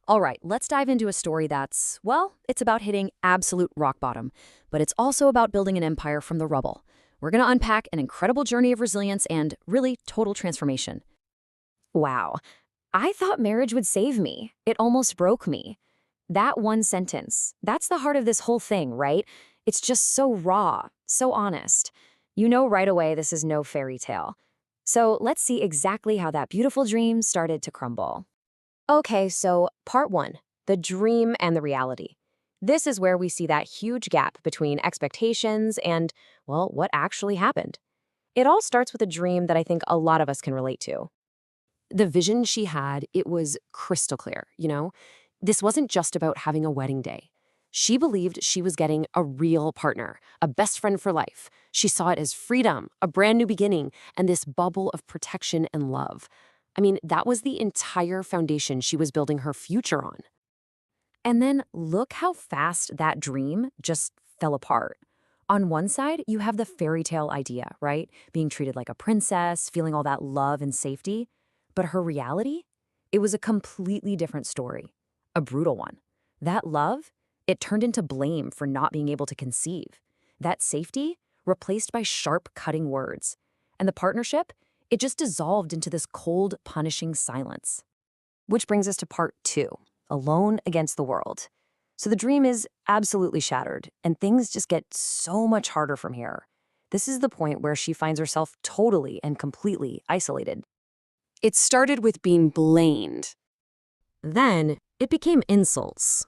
All right, let's dive into a story that's, well, it's about hitting absolute rock bottom, but it's also about building an empire from the rubble. We're going to unpack an incredible journey of resilience and really total transformation. Wow. I thought marriage would save me. It almost broke me. That one sentence, that's the heart of this whole thing, right? It's just so raw, so honest. You know right away this is no fairy tale. So let's see exactly how that beautiful dream started to crumble. Okay, so part one, the dream and the reality. This is where we see that huge gap between expectations and, well, what actually happened. It all starts with a dream that I think a lot of us can relate to. The vision she had, it was crystal clear. This wasn't just about having a wedding day. She believed she was getting a real partner, a best friend for life. She saw it as freedom, a brand new beginning, and this bubble of protection and love. I mean, that was the entire foundation she was building her future on. And then look how fast that dream just fell apart. On one side, you have the fairy tale idea, right? Being treated like a princess, feeling all that love and safety. But her reality? It was a completely different story, a brutal one. That love, it turned into blame for not being able to conceive. That safety, replaced by sharp, cutting words. And the partnership, it just dissolved into this cold, punishing silence. Which brings us to part two, alone against the world. So the dream is absolutely shattered, and things just get so much harder from here. This is the point where she finds herself totally and completely isolated. It started with being blamed. Then it became insults.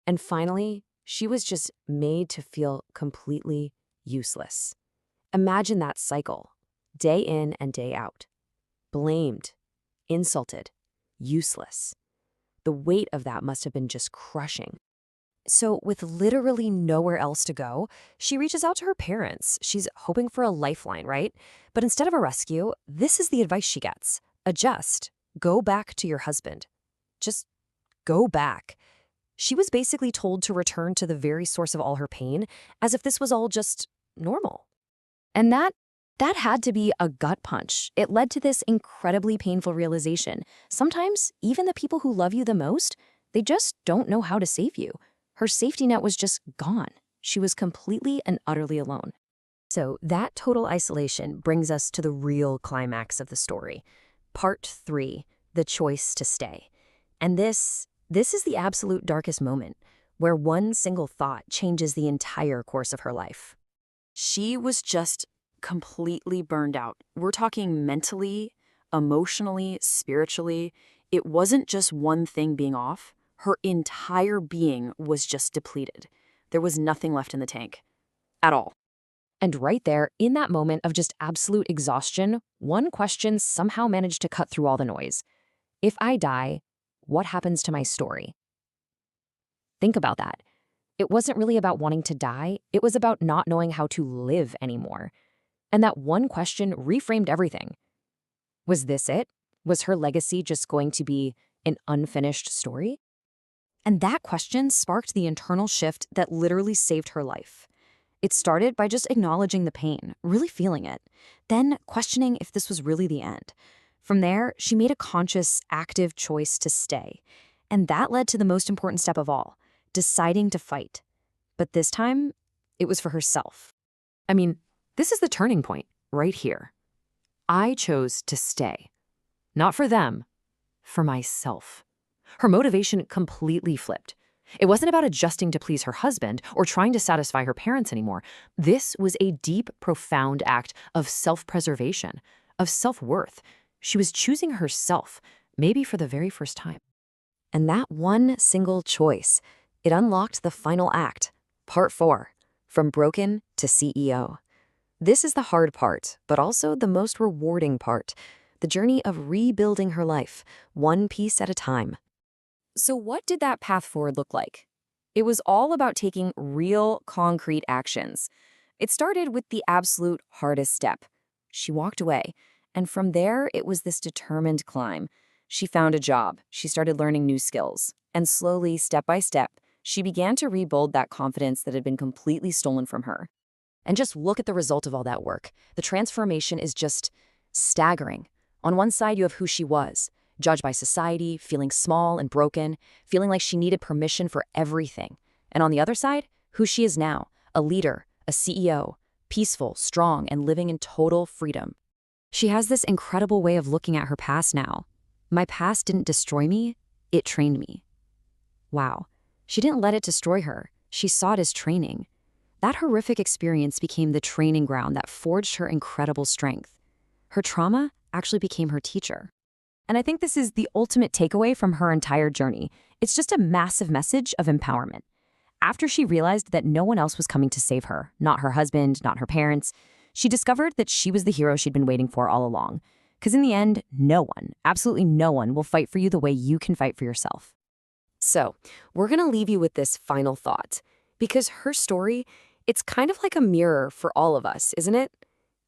And finally, she was just made to feel completely useless. Imagine that cycle, day in and day out. Blamed, insulted, useless. The weight of that must have been just crushing. So, with literally nowhere else to go, she reaches out to her parents. She's hoping for a lifeline, right? But instead of a rescue, this is the advice she gets. Adjust. Go back to your husband. Just go back. She was basically told to return to the very source of all her pain, as if this was all just normal. And that had to be a gut punch. It led to this incredibly painful realization. Sometimes, even the people who love you the most, they just don't know how to save you. Her safety net was just gone. She was completely and utterly alone. So that total isolation brings us to the real climax of the story. Part three, the choice to stay. And this is the absolute darkest moment, where one single thought changes the entire course of her life. She was just completely burned out. We're talking mentally, emotionally, spiritually. It wasn't just one thing being off. Her entire being was just depleted. There was nothing left in the tank. At all. And right there, in that moment of just absolute exhaustion, one question somehow managed to cut through all the noise. If I die, what happens to my story? Think about that. It wasn't really about wanting to die. It was about not knowing how to live anymore. And that one question reframed everything. Was this it? Was her legacy just going to be an unfinished story? And that question sparked the internal shift that literally saved her life. It started by just acknowledging the pain, really feeling it, then questioning if this was really the end. From there, she made a conscious, active choice to stay. And that led to the most important step of all, deciding to fight. But this time, it was for herself. I mean, this is the turning point, right here. I chose to stay. Not for them, for myself. Her motivation completely flipped. It wasn't about adjusting to please her husband or trying to satisfy her parents anymore. This was a deep, profound act of self-preservation, of self-worth. She was choosing herself, maybe for the very first time. And that one single choice, it unlocked the final act, part four, from broken to CEO. This is the hard part, but also the most rewarding part, the journey of rebuilding her life, one piece at a time. So what did that path forward look like? It was all about taking real, concrete actions. It started with the absolute hardest step. She walked away, and from there, it was this determined climb. She found a job, she started learning new skills, and slowly, step by step, she began to rebuild that confidence that had been completely stolen from her. And just look at the result of all that work. The transformation is just staggering. On one side, you have who she was, judged by society, feeling small and broken, feeling like she needed permission for everything. And on the other side, who she is now, a leader, a CEO, peaceful, strong, and living in total freedom. She has this incredible way of looking at her past now. My past didn't destroy me, it trained me. Wow. She didn't let it destroy her. She saw it as training. That horrific experience became the training ground that forged her incredible strength. Her trauma actually became her teacher. And I think this is the ultimate takeaway from her entire journey. It's just a massive message of empowerment. After she realized that no one else was coming to save her, not her husband, not her parents, she discovered that she was the hero she'd been waiting for all along. Because in the end, no one, absolutely no one, will fight for you the way you can fight for yourself. So, we're going to leave you with this final thought. Because her story, it's kind of like a mirror for all of us, isn't it?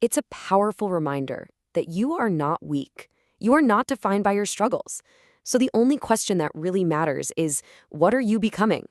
It's a powerful reminder that you are not weak. You are not defined by your struggles. So the only question that really matters is, what are you becoming?